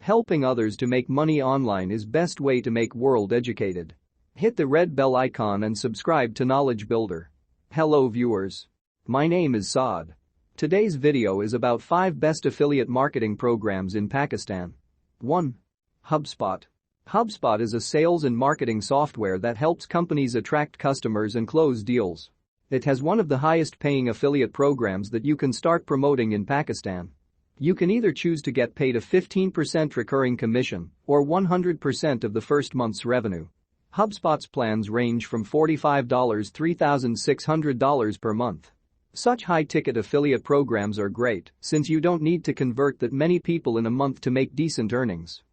Helping others to make money online is best way to make world educated. Hit the red bell icon and subscribe to Knowledge Builder. Hello viewers. My name is Saad. Today's video is about 5 best affiliate marketing programs in Pakistan. 1. Hubspot. Hubspot is a sales and marketing software that helps companies attract customers and close deals. It has one of the highest paying affiliate programs that you can start promoting in Pakistan. You can either choose to get paid a 15% recurring commission or 100% of the first month's revenue. HubSpot's plans range from $45 to $3,600 per month. Such high-ticket affiliate programs are great since you don't need to convert that many people in a month to make decent earnings.